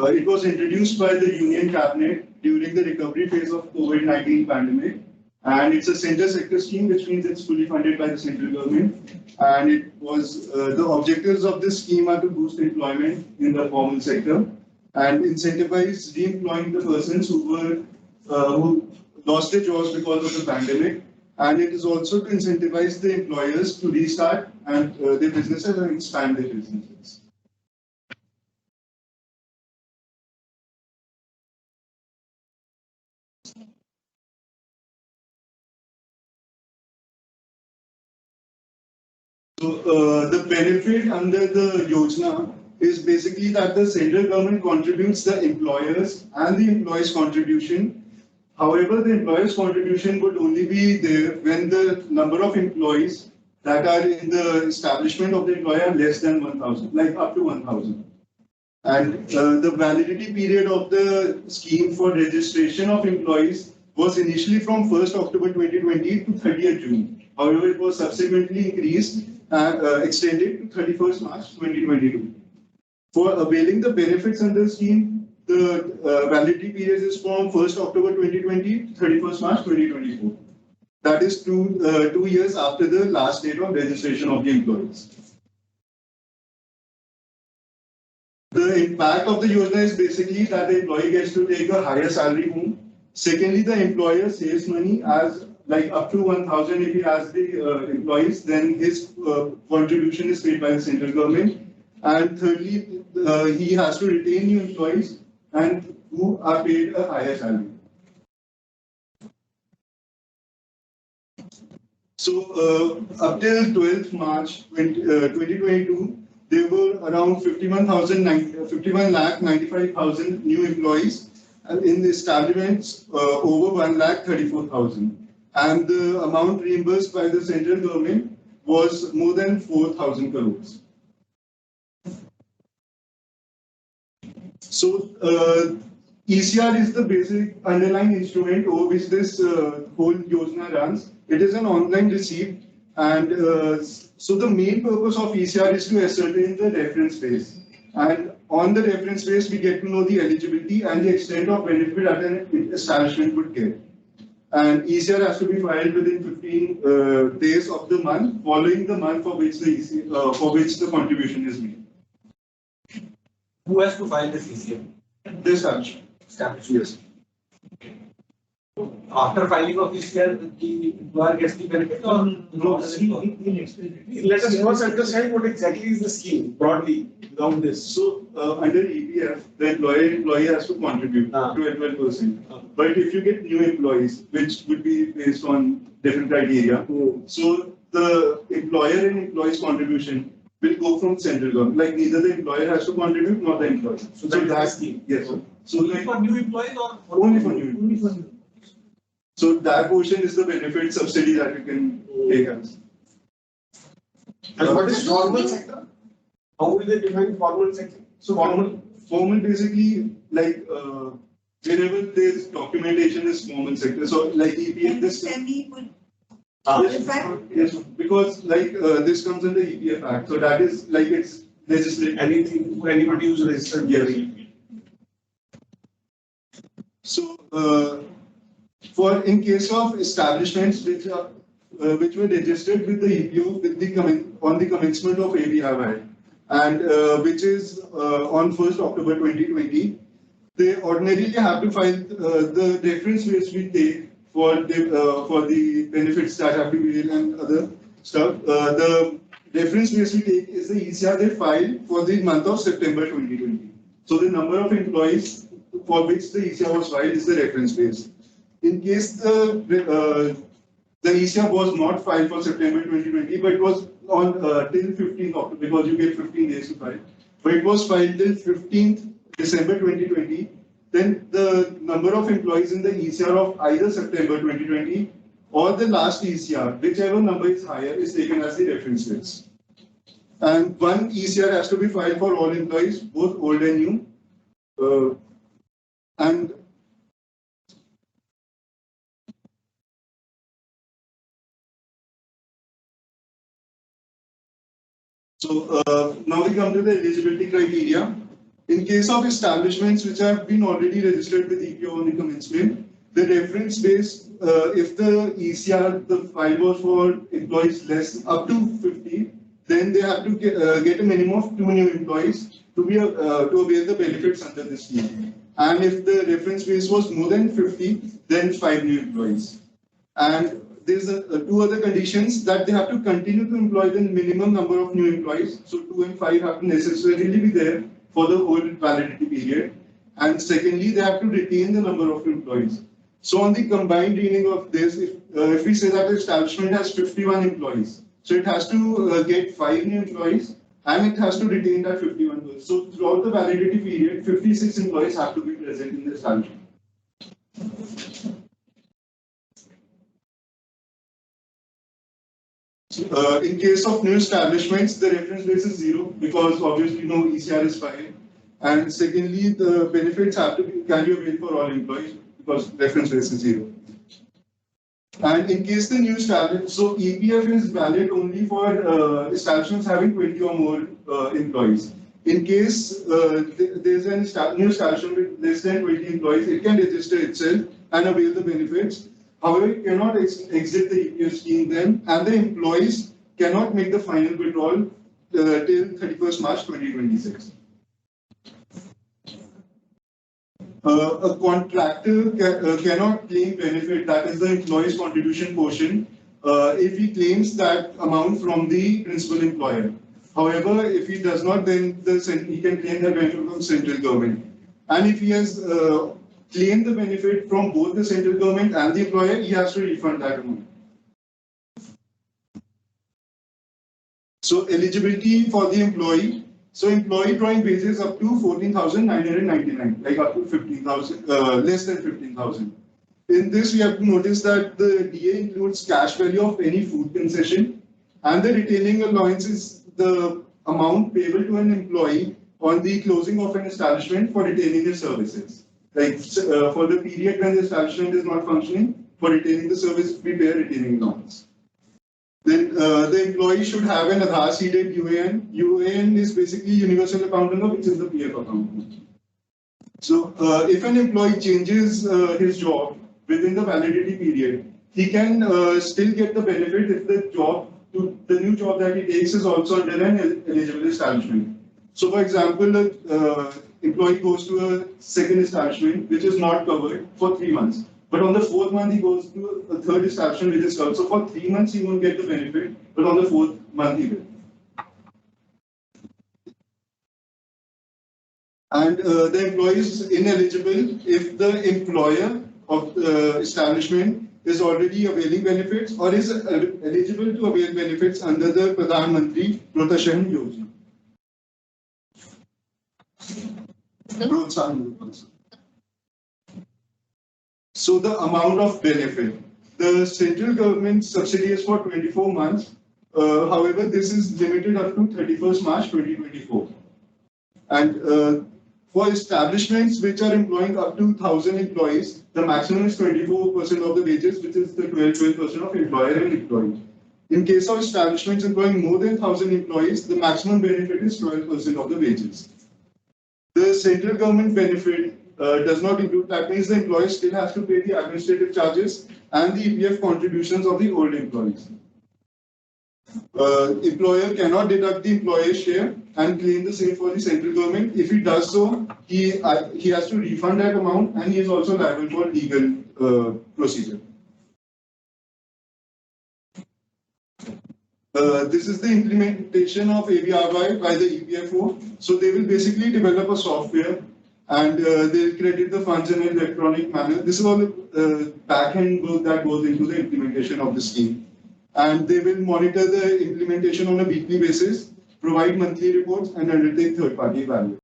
It was introduced by the Union Cabinet during the recovery phase of COVID-19 pandemic. And it's a center sector scheme, which means it's fully funded by the central government. And it was the objectives of this scheme are to boost employment in the formal sector and incentivize re-employing the persons who lost their jobs because of the pandemic. And it is also to incentivize the employers to restart and their businesses and expand their businesses. So the benefit under the Yojana is basically that the central government contributes the employers and the employees' contribution. However, the employers' contribution would only be there when the number of employees that are in the establishment of the employer are less than 1,000, like up to 1,000. And the validity period of the scheme for registration of employees was initially from 1st October 2020 to 30th June. However, it was subsequently increased and extended to 31st March 2022. For availing the benefits under the scheme, the validity period is from 1st October 2020 to 31st March 2024. That is 2 years after the last date of registration of the employees. The impact of the Yojana is basically that the employee gets to take a higher salary home. Secondly, the employer saves money as like up to 1,000 if he has the employees, then his contribution is paid by the central government. And thirdly, he has to retain new employees and who are paid a higher salary. So up till 12th March 2022, there were around 51,95,000 new employees in the establishments over 1,34,000. And the amount reimbursed by the central government was more than 4,000 crores. So ECR is the basic underlying instrument over which this whole Yojana runs. It is an online receipt, and so the main purpose of ECR is to ascertain the reference base. And on the reference base, we get to know the eligibility and the extent of benefit that an establishment would get. And ECR has to be filed within 15 days of the month following the month for which the contribution is made. Who has to file this ECR? The establishment. Yes. After filing of ECR, the employer gets the benefit or no? Let us first understand what exactly is the scheme broadly without this. So under EPF, the employee has to contribute to 12%. But if you get new employees, which would be based on different criteria, so the employer and employee's contribution will go from central government. Like neither the employer has to contribute nor the employer. So that's the scheme. Yes. So only for new employees or only for new employees. So that portion is the benefit subsidy that you can take as. And what is formal sector? How will they define formal sector? So formal basically like wherever there's documentation is formal sector. So like EPF this. Yes, because like this comes under EPF Act. So that is like it's legislated. Anything for anybody who's registered? Yes. So for in case of establishments which were registered with the EPO on the commencement of ABRY and which is on 1st October 2020, they ordinarily have to file the reference which we take for the benefits that have to be made and other stuff. The reference base we take is the ECR they filed for the month of September 2020. So the number of employees for which the ECR was filed is the reference base. In case the ECR was not filed for September 2020, but it was on till 15th October because you get 15 days to file. But it was filed till 15th December 2020. Then the number of employees in the ECR of either September 2020 or the last ECR, whichever number is higher, is taken as the reference base. And one ECR has to be filed for all employees, both old and new. And so now we come to the eligibility criteria. In case of establishments which have been already registered with EPO on the commencement, the reference base, if the ECR, the file was for employees less up to 50, then they have to get a minimum of 2 new employees to avail the benefits under this scheme. And if the reference base was more than 50, then 5 new employees. And there's two other conditions that they have to continue to employ the minimum number of new employees. So 2 and 5 have to necessarily be there for the whole validity period. And secondly, they have to retain the number of employees. So on the combined reading of this, if we say that the establishment has 51 employees, so it has to get 5 new employees and it has to retain that 51 employees. So throughout the validity period, 56 employees have to be present in the establishment. In case of new establishments, the reference base is 0 because obviously no ECR is filed. And secondly, the benefits can be availed for all employees because reference base is 0. And in case the new establishment, so EPF is valid only for establishments having 20 or more employees. In case there's a new establishment with less than 20 employees, it can register itself and avail the benefits. However, it cannot exit the EPF scheme then, and the employees cannot make the final withdrawal till 31st March 2026. A contractor cannot claim benefit, that is the employee's contribution portion, if he claims that amount from the principal employer. However, if he does not, then he can claim that benefit from central government. And if he has claim the benefit from both the central government and the employer, he has to refund that amount. So eligibility for the employee. So employee drawing wages up to 14,999, like up to 15,000, less than 15,000. In this, we have to notice that the DA includes cash value of any food concession, and the retaining allowance is the amount payable to an employee on the closing of an establishment for retaining his services. Like for the period when the establishment is not functioning, for retaining the service, we pay a retaining allowance. Then the employee should have an Aadhaar seeded UAN. UAN is basically universal account number, which is the PF account. So if an employee changes his job within the validity period, he can still get the benefit if the new job that he takes is also under an eligible establishment. So for example, employee goes to a second establishment which is not covered for 3 months. But on the 4th month, he goes to a third establishment which is covered. So for 3 months, he won't get the benefit, but on the 4th month, he will. And the employee is ineligible if the employer of the establishment is already availing benefits or is eligible to avail benefits under the Pradhan Mantri Protsahon Yojana. So the amount of benefit. The central government subsidy is for 24 months. However, this is limited up to 31st March 2024. And for establishments which are employing up to 1,000 employees, the maximum is 24% of the wages, which is the 12% of employer and employee. In case of establishments employing more than 1,000 employees, the maximum benefit is 12% of the wages. The central government benefit does not include, that means the employer still has to pay the administrative charges and the EPF contributions of the old employees. Employer cannot deduct the employer's share and claim the same for the central government. If he does so, he has to refund that amount and he is also liable for legal procedure. This is the implementation of ABRY by the EPFO. So they will basically develop a software and they'll credit the funds in an electronic manner. This is all the back-end work that goes into the implementation of the scheme. And they will monitor the implementation on a weekly basis, provide monthly reports, and undertake third-party evaluation.